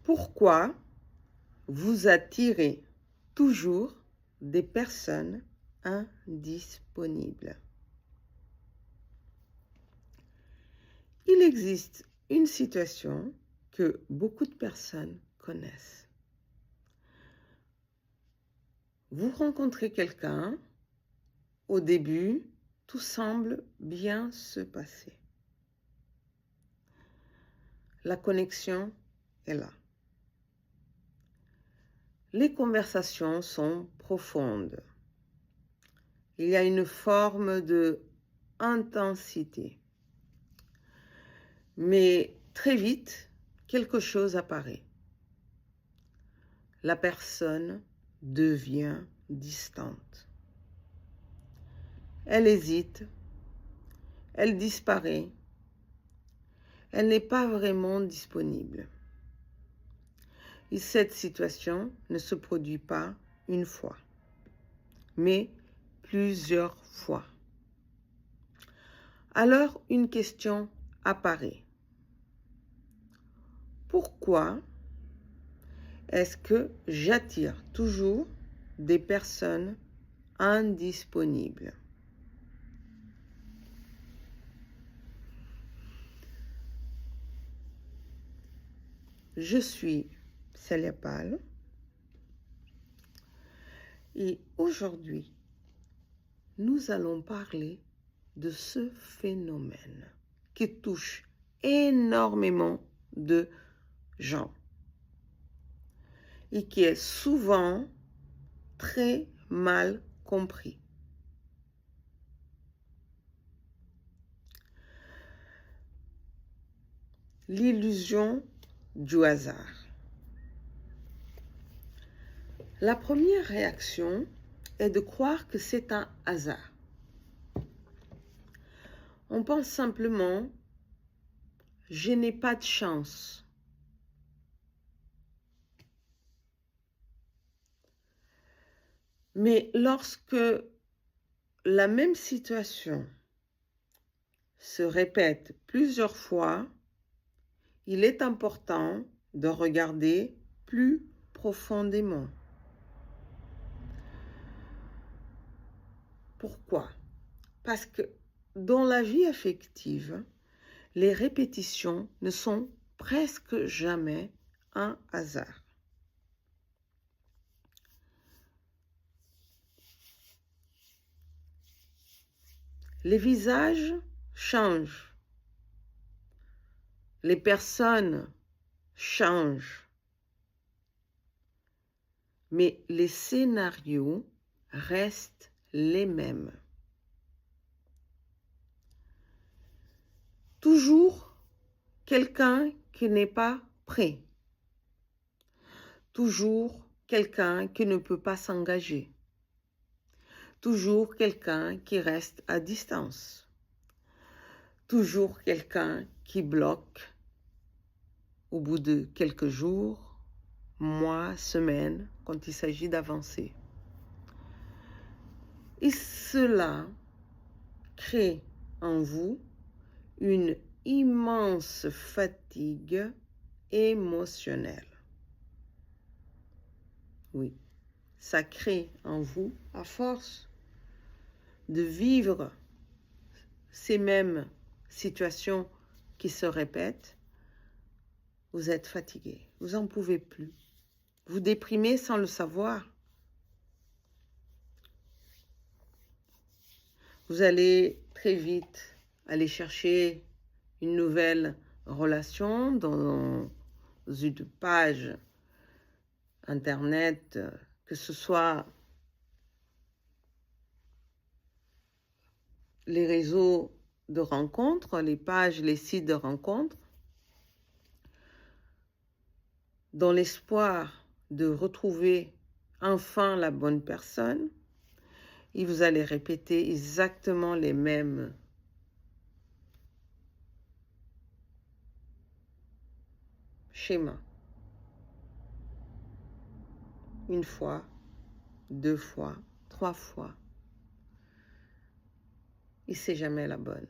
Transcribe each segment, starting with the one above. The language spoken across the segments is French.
Pourquoi vous attirez toujours des personnes indisponibles? Il existe une situation que beaucoup de personnes connaissent. Vous rencontrez quelqu'un, au début, tout semble bien se passer. La connexion est là. Les conversations sont profondes. Il y a une forme de intensité. Mais très vite, quelque chose apparaît. La personne devient distante. Elle hésite, elle disparaît, elle n'est pas vraiment disponible. Et cette situation ne se produit pas une fois, mais plusieurs fois. Alors une question apparaît. Pourquoi est-ce que j'attire toujours des personnes indisponibles? Je suis Célia Pal et aujourd'hui, nous allons parler de ce phénomène qui touche énormément de gens et qui est souvent très mal compris. L'illusion du hasard. La première réaction est de croire que c'est un hasard. On pense simplement, je n'ai pas de chance. Mais lorsque la même situation se répète plusieurs fois, il est important de regarder plus profondément. Pourquoi? Parce que dans la vie affective, les répétitions ne sont presque jamais un hasard. Les visages changent. Les personnes changent. Mais les scénarios restent les mêmes. Toujours quelqu'un qui n'est pas prêt. Toujours quelqu'un qui ne peut pas s'engager. Toujours quelqu'un qui reste à distance. Toujours quelqu'un qui bloque au bout de quelques jours, mois, semaines, quand il s'agit d'avancer. Et cela crée en vous une immense fatigue émotionnelle. Oui, ça crée en vous, à force de vivre ces mêmes situations qui se répètent, vous êtes fatigué, vous n'en pouvez plus. Vous déprimez sans le savoir. Vous allez très vite aller chercher une nouvelle relation dans une page Internet, que ce soit les réseaux de rencontres, les pages, les sites de rencontres, dans l'espoir de retrouver enfin la bonne personne, et vous allez répéter exactement les mêmes schémas. Une fois, 2 fois, 3 fois. Et c'est jamais la bonne.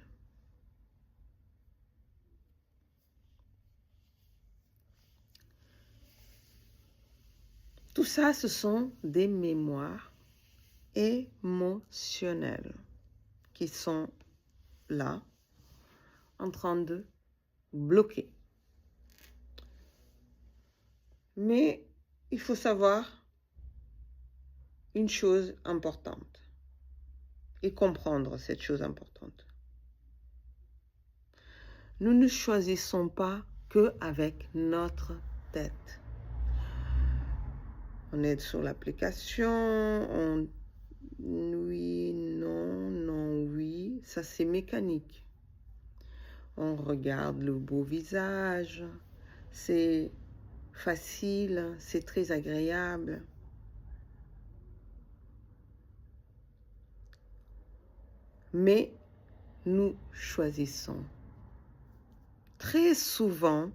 ça, ce sont des mémoires émotionnelles qui sont là, en train de bloquer. Mais il faut savoir une chose importante et comprendre cette chose importante. Nous ne choisissons pas qu'avec notre tête. On est sur l'application, oui, non, non, oui, ça c'est mécanique. On regarde le beau visage, c'est facile, c'est très agréable. Mais nous choisissons très souvent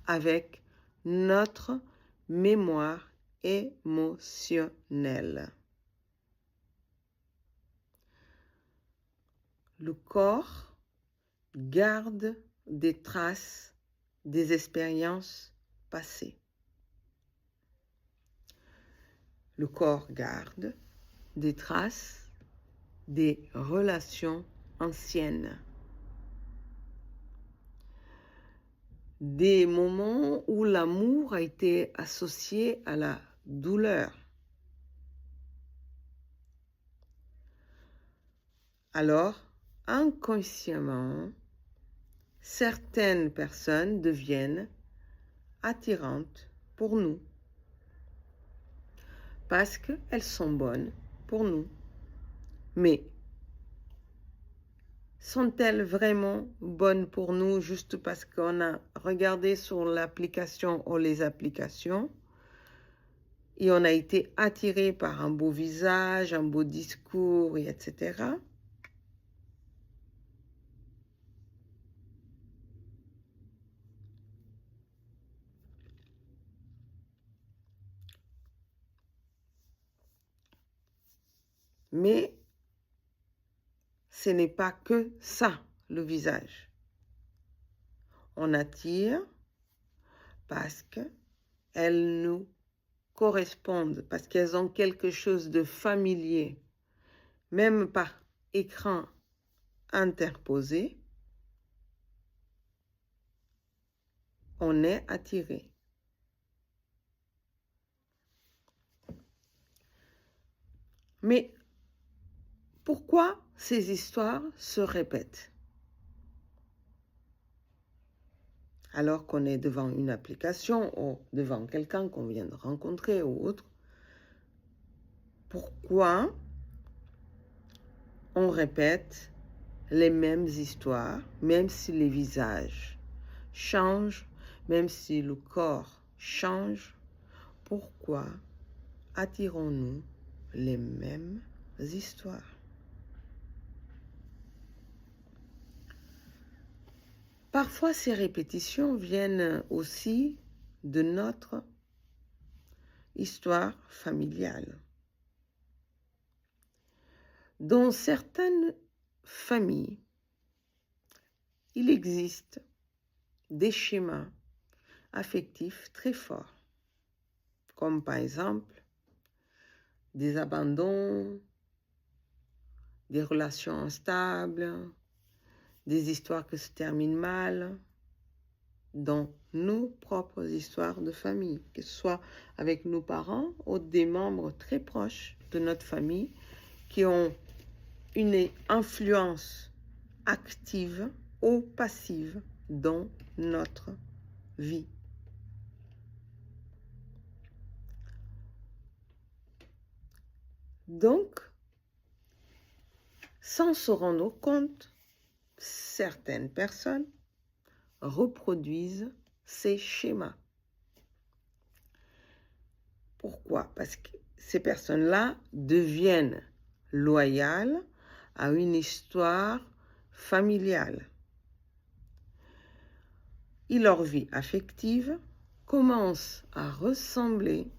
avec notre mémoire émotionnelle. Le corps garde des traces des expériences passées. Le corps garde des traces des relations anciennes. Des moments où l'amour a été associé à la douleur. Alors, inconsciemment, certaines personnes deviennent attirantes pour nous parce qu'elles sont bonnes pour nous. Mais sont-elles vraiment bonnes pour nous juste parce qu'on a regardé sur l'application ou les applications et on a été attiré par un beau visage, un beau discours, etc. Mais ce n'est pas que ça, le visage. On attire parce qu'elles nous correspondent, parce qu'elles ont quelque chose de familier, même par écran interposé, on est attiré. Mais pourquoi ces histoires se répètent? Alors qu'on est devant une application ou devant quelqu'un qu'on vient de rencontrer ou autre, pourquoi on répète les mêmes histoires, même si les visages changent, même si le corps change? Pourquoi attirons-nous les mêmes histoires? Parfois, ces répétitions viennent aussi de notre histoire familiale. Dans certaines familles, il existe des schémas affectifs très forts, comme par exemple des abandons, des relations instables, des histoires qui se terminent mal, dans nos propres histoires de famille, que ce soit avec nos parents ou des membres très proches de notre famille qui ont une influence active ou passive dans notre vie. Donc, sans se rendre compte, certaines personnes reproduisent ces schémas. Pourquoi? Parce que ces personnes-là deviennent loyales à une histoire familiale. Et leur vie affective commence à ressembler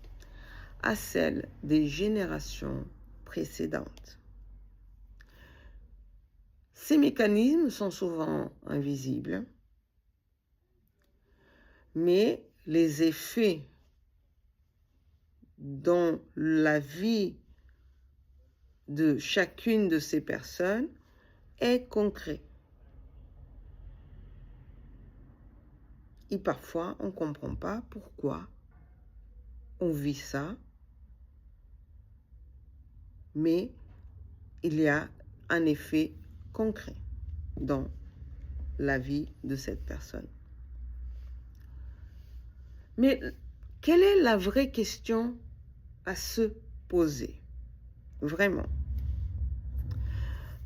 à celle des générations précédentes. Ces mécanismes sont souvent invisibles, mais les effets dans la vie de chacune de ces personnes est concret. Et parfois, on ne comprend pas pourquoi on vit ça, mais il y a un effet concret dans la vie de cette personne. Mais quelle est la vraie question à se poser? Vraiment.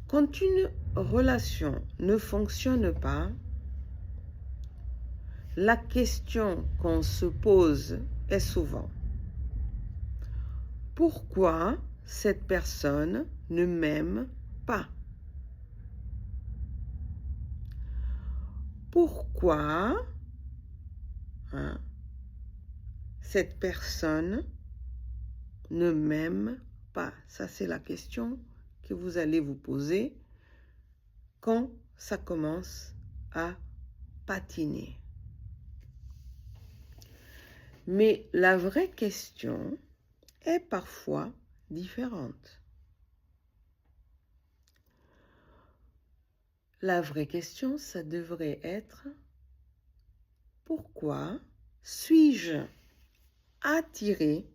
Quand une relation ne fonctionne pas, la question qu'on se pose est souvent: pourquoi cette personne ne m'aime pas? Pourquoi cette personne ne m'aime pas? Ça, c'est la question que vous allez vous poser quand ça commence à patiner. Mais la vraie question est parfois différente. La vraie question, ça devrait être: pourquoi suis-je attiré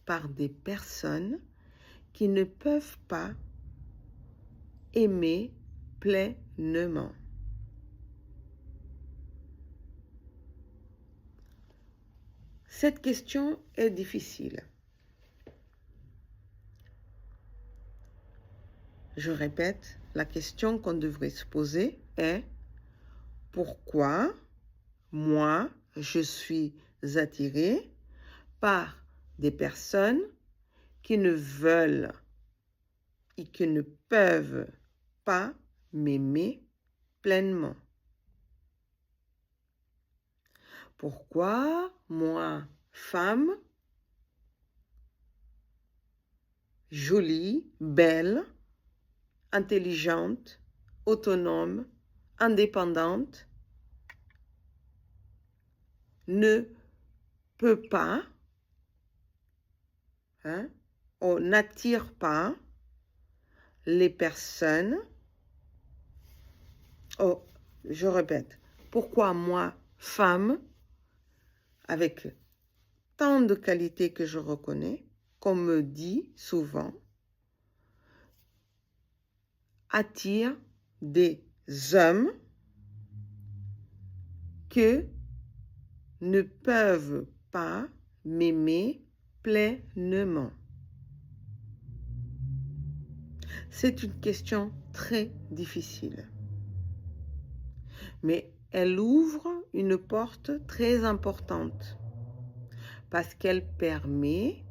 par des personnes qui ne peuvent pas aimer pleinement? Cette question est difficile. Je répète, la question qu'on devrait se poser est: pourquoi moi je suis attiré par des personnes qui ne veulent et qui ne peuvent pas m'aimer pleinement? Pourquoi moi, femme, jolie, belle, intelligente, autonome, indépendante, ne peut pas, on n'attire pas les personnes. Je répète, pourquoi moi, femme, avec tant de qualités que je reconnais, qu'on me dit souvent, attire des hommes qui ne peuvent pas m'aimer pleinement? C'est une question très difficile, mais elle ouvre une porte très importante parce qu'elle permet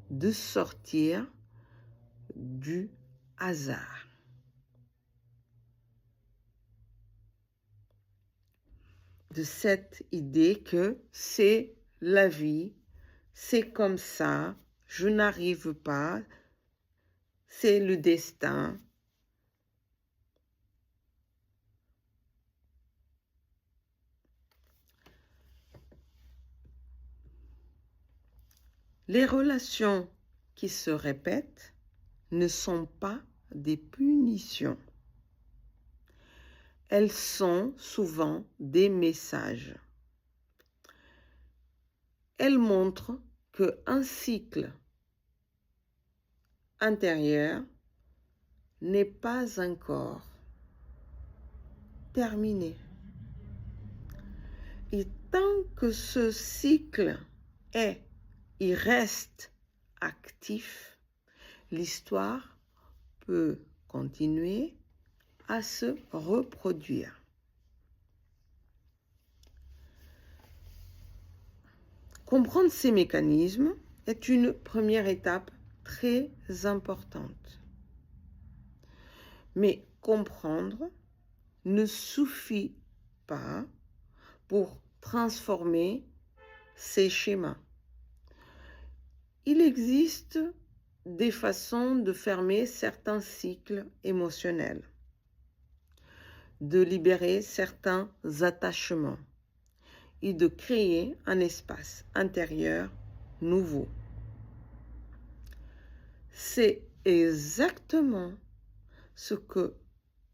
de sortir du hasard. De cette idée que c'est la vie, c'est comme ça, je n'arrive pas, c'est le destin. Les relations qui se répètent ne sont pas des punitions. Elles sont souvent des messages. Elles montrent qu'un cycle intérieur n'est pas encore terminé. Et tant que ce cycle il reste actif, l'histoire peut continuer à se reproduire. Comprendre ces mécanismes est une première étape très importante. Mais comprendre ne suffit pas pour transformer ces schémas. Il existe des façons de fermer certains cycles émotionnels, de libérer certains attachements et de créer un espace intérieur nouveau. c'est exactement ce que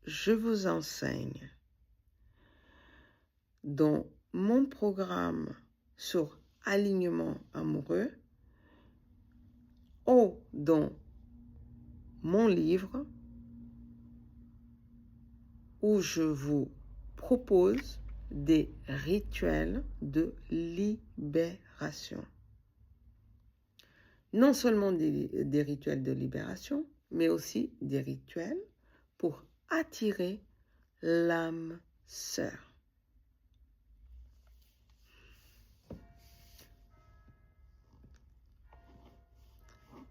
je vous enseigne dans mon programme sur alignement amoureux ou dans mon livre où je vous propose des rituels de libération. Non seulement des rituels de libération, mais aussi des rituels pour attirer l'âme sœur.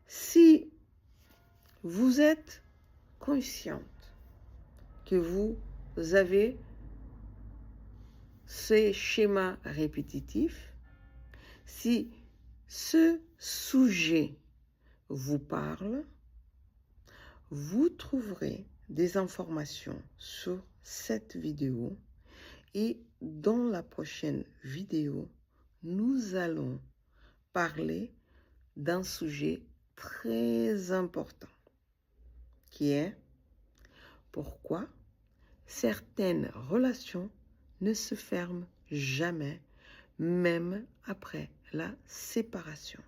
Si vous êtes consciente que vous avez ces schémas répétitifs, si ce sujet vous parle, vous trouverez des informations sur cette vidéo et dans la prochaine vidéo, nous allons parler d'un sujet très important qui est pourquoi certaines relations ne se ferment jamais, même après la séparation.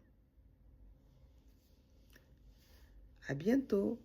À bientôt.